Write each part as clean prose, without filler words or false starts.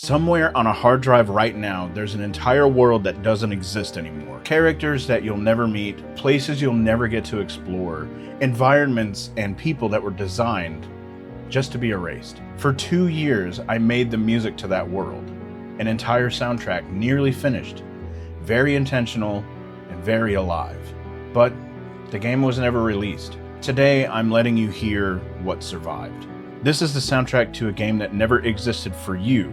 Somewhere on a hard drive right now, there's an entire world that doesn't exist anymore. Characters that you'll never meet, places you'll never get to explore, environments and people that were designed just to be erased. For 2 years, I made the music to that world. An entire soundtrack, nearly finished. Very intentional and very alive. But the game was never released. Today, I'm letting you hear what survived. This is the soundtrack to a game that never existed for you,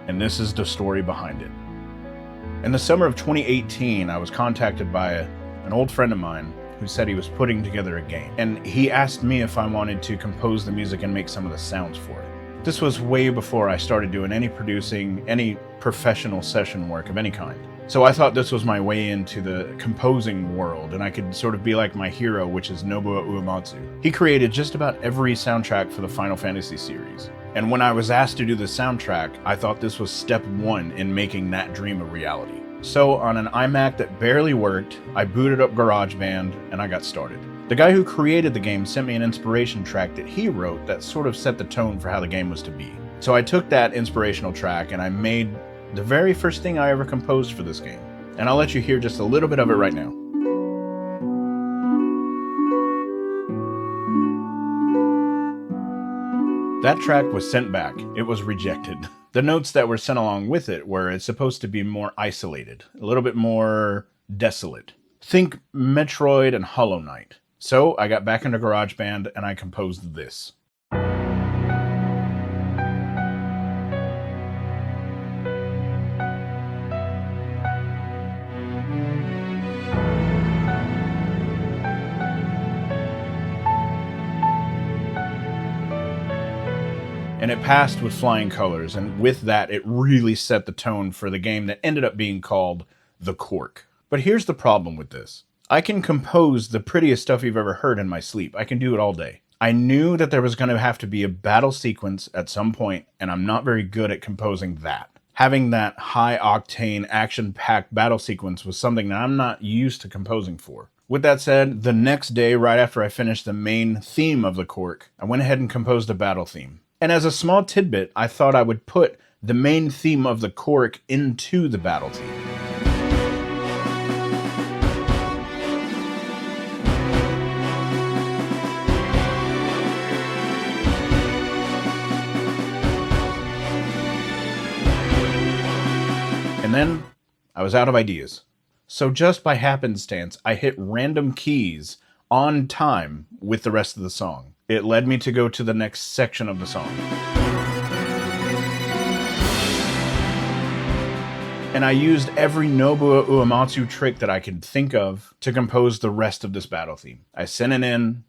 and this is the story behind it. In the summer of 2018, I was contacted by an old friend of mine who said he was putting together a game, and he asked me if I wanted to compose the music and make some of the sounds for it. This was way before I started doing any producing, any professional session work of any kind. So I thought this was my way into the composing world, and I could sort of be like my hero, which is Nobuo Uematsu. He created just about every soundtrack for the Final Fantasy series. And when I was asked to do the soundtrack, I thought this was step one in making that dream a reality. So on an iMac that barely worked, I booted up GarageBand and I got started. The guy who created the game sent me an inspiration track that he wrote that sort of set the tone for how the game was to be. So I took that inspirational track and I made the very first thing I ever composed for this game. And I'll let you hear just a little bit of it right now. That track was sent back. It was rejected. The notes that were sent along with it were it's supposed to be more isolated, a little bit more desolate. Think Metroid and Hollow Knight. So I got back into GarageBand and I composed this. And it passed with flying colors, and with that, it really set the tone for the game that ended up being called The Cork. But here's the problem with this. I can compose the prettiest stuff you've ever heard in my sleep. I can do it all day. I knew that there was going to have to be a battle sequence at some point, and I'm not very good at composing that. Having that high-octane, action-packed battle sequence was something that I'm not used to composing for. With that said, the next day, right after I finished the main theme of The Cork, I went ahead and composed a battle theme. And as a small tidbit, I thought I would put the main theme of The Cork into the battle theme. And then I was out of ideas. So just by happenstance, I hit random keys on time with the rest of the song. It led me to go to the next section of the song. And I used every Nobuo Uematsu trick that I could think of to compose the rest of this battle theme. I sent it in,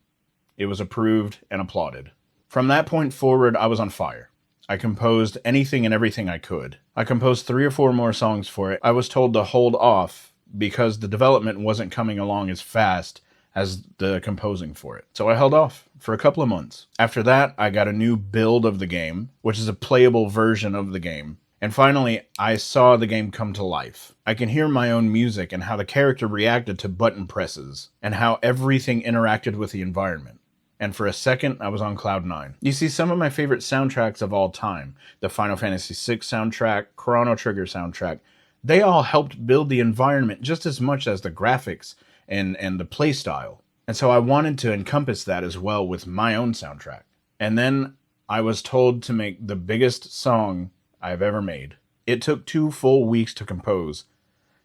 it was approved and applauded. From that point forward, I was on fire. I composed anything and everything I could. I composed 3 or 4 more songs for it. I was told to hold off because the development wasn't coming along as fast as the composing for it. So I held off for a couple of months. After that, I got a new build of the game, which is a playable version of the game. And finally, I saw the game come to life. I can hear my own music and how the character reacted to button presses and how everything interacted with the environment. And for a second, I was on cloud 9. You see, some of my favorite soundtracks of all time, the Final Fantasy VI soundtrack, Chrono Trigger soundtrack, they all helped build the environment just as much as the graphics and the play style. And so I wanted to encompass that as well with my own soundtrack. And then I was told to make the biggest song I've ever made. It took 2 full weeks to compose.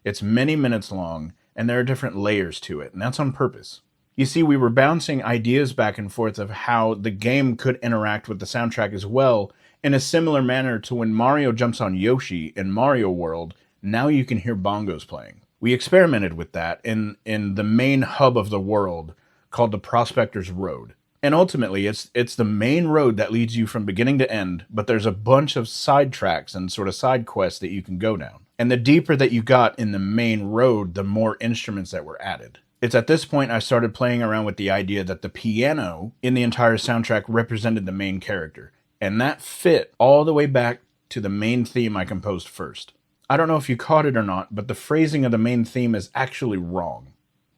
It's many minutes long, and there are different layers to it, and that's on purpose. You see, we were bouncing ideas back and forth of how the game could interact with the soundtrack as well, in a similar manner to when Mario jumps on Yoshi in Mario World. Now you can hear bongos playing. We experimented with that in the main hub of the world called the Prospector's Road. And ultimately, it's the main road that leads you from beginning to end, but there's a bunch of side tracks and sort of side quests that you can go down. And the deeper that you got in the main road, the more instruments that were added. It's at this point I started playing around with the idea that the piano in the entire soundtrack represented the main character. And that fit all the way back to the main theme I composed first. I don't know if you caught it or not, but the phrasing of the main theme is actually wrong.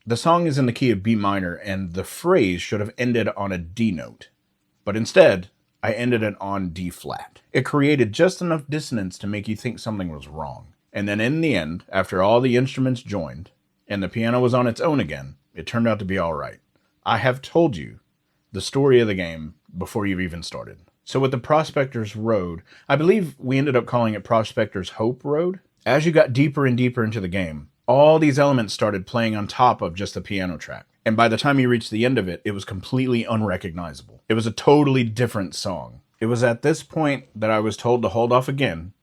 The song is in the key of B minor, and the phrase should have ended on a D note. But instead, I ended it on D flat. It created just enough dissonance to make you think something was wrong. And then in the end, after all the instruments joined, and the piano was on its own again, it turned out to be alright. I have told you the story of the game before you've even started. So with the Prospector's Road, I believe we ended up calling it Prospector's Hope Road. As you got deeper and deeper into the game, all these elements started playing on top of just the piano track. And by the time you reached the end of it, it was completely unrecognizable. It was a totally different song. It was at this point that I was told to hold off again,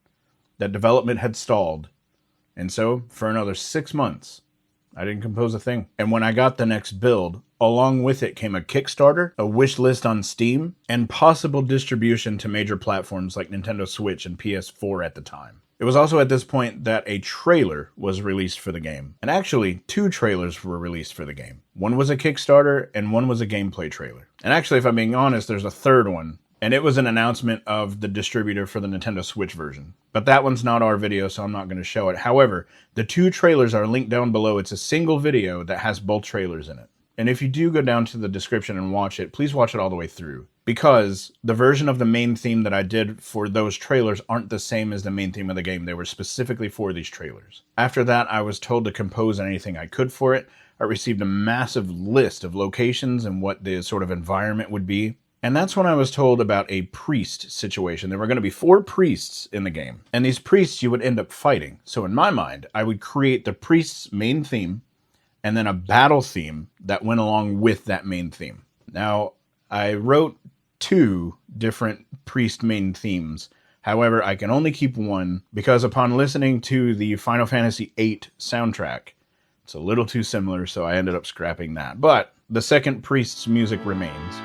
that development had stalled. And so, for another 6 months, I didn't compose a thing. And when I got the next build, along with it came a Kickstarter, a wish list on Steam, and possible distribution to major platforms like Nintendo Switch and PS4 at the time. It was also at this point that a trailer was released for the game. And actually, 2 trailers were released for the game. One was a Kickstarter, and one was a gameplay trailer. And actually, if I'm being honest, there's a third one. And it was an announcement of the distributor for the Nintendo Switch version. But that one's not our video, so I'm not going to show it. However, the 2 trailers are linked down below. It's a single video that has both trailers in it. And if you do go down to the description and watch it, please watch it all the way through. Because the version of the main theme that I did for those trailers aren't the same as the main theme of the game. They were specifically for these trailers. After that, I was told to compose anything I could for it. I received a massive list of locations and what the sort of environment would be. And that's when I was told about a priest situation. There were going to be 4 priests in the game. And these priests you would end up fighting. So in my mind, I would create the priest's main theme and then a battle theme that went along with that main theme. Now, I wrote 2 different priest main themes. However, I can only keep one because upon listening to the Final Fantasy VIII soundtrack, it's a little too similar, so I ended up scrapping that. But the second priest's music remains.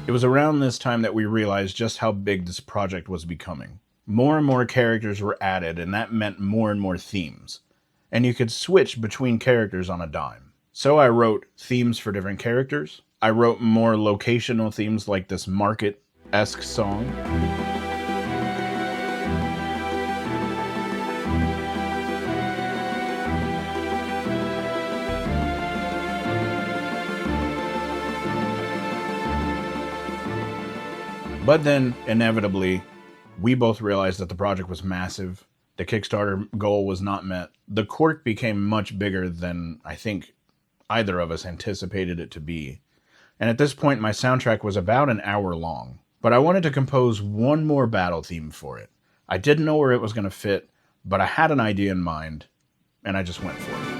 It was around this time that we realized just how big this project was becoming. More and more characters were added, and that meant more and more themes. And you could switch between characters on a dime. So I wrote themes for different characters. I wrote more locational themes like this market-esque song. But then, inevitably, we both realized that the project was massive. The Kickstarter goal was not met. The quirk became much bigger than I think either of us anticipated it to be. And at this point, my soundtrack was about an hour long. But I wanted to compose one more battle theme for it. I didn't know where it was going to fit, but I had an idea in mind, and I just went for it.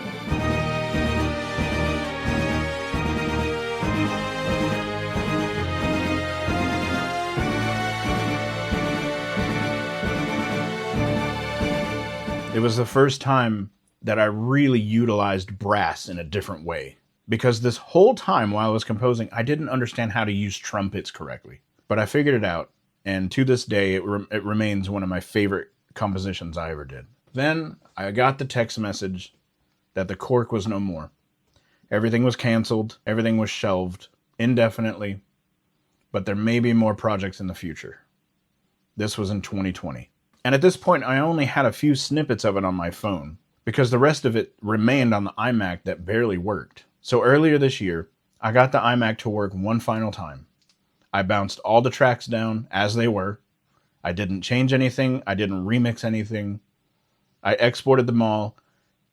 It was the first time that I really utilized brass in a different way. Because this whole time while I was composing, I didn't understand how to use trumpets correctly. But I figured it out, and to this day, it remains one of my favorite compositions I ever did. Then I got the text message that the cork was no more. Everything was canceled, everything was shelved indefinitely, but there may be more projects in the future. This was in 2020. And at this point, I only had a few snippets of it on my phone, because the rest of it remained on the iMac that barely worked. So earlier this year, I got the iMac to work one final time. I bounced all the tracks down as they were. I didn't change anything. I didn't remix anything. I exported them all,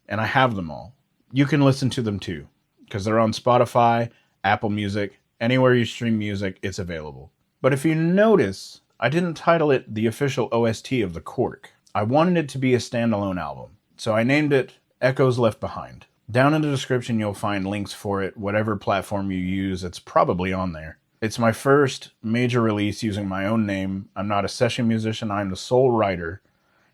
and I have them all. You can listen to them too, because they're on Spotify, Apple Music, anywhere you stream music, it's available. But if you notice, I didn't title it the official OST of the Cork. I wanted it to be a standalone album, so I named it Echoes Left Behind. Down in the description you'll find links for it, whatever platform you use, it's probably on there. It's my first major release using my own name. I'm not a session musician, I'm the sole writer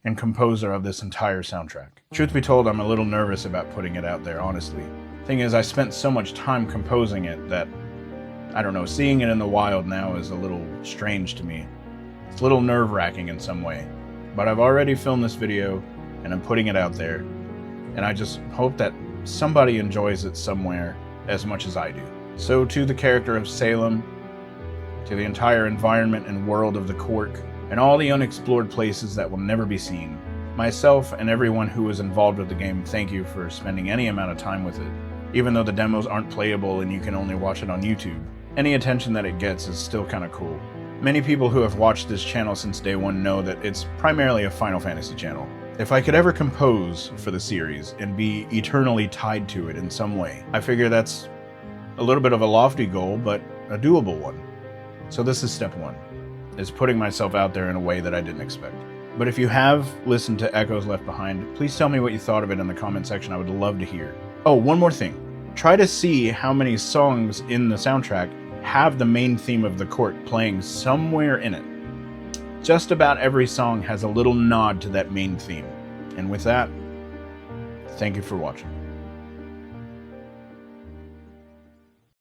and composer of this entire soundtrack. Truth be told, I'm a little nervous about putting it out there, honestly. Thing is, I spent so much time composing it that, I don't know, seeing it in the wild now is a little strange to me. It's a little nerve-wracking in some way, but I've already filmed this video and I'm putting it out there, and I just hope that somebody enjoys it somewhere as much as I do. So to the character of Salem, to the entire environment and world of the Cork, and all the unexplored places that will never be seen. Myself and everyone who was involved with the game, thank you for spending any amount of time with it. Even though the demos aren't playable and you can only watch it on YouTube, any attention that it gets is still kinda cool. Many people who have watched this channel since day one know that it's primarily a Final Fantasy channel. If I could ever compose for the series and be eternally tied to it in some way, I figure that's a little bit of a lofty goal, but a doable one. So this is step one, is putting myself out there in a way that I didn't expect. But if you have listened to Echoes Left Behind, please tell me what you thought of it in the comment section. I would love to hear. Oh, one more thing. Try to see how many songs in the soundtrack have the main theme of the court playing somewhere in it. Just about every song has a little nod to that main theme. And with that, thank you for watching.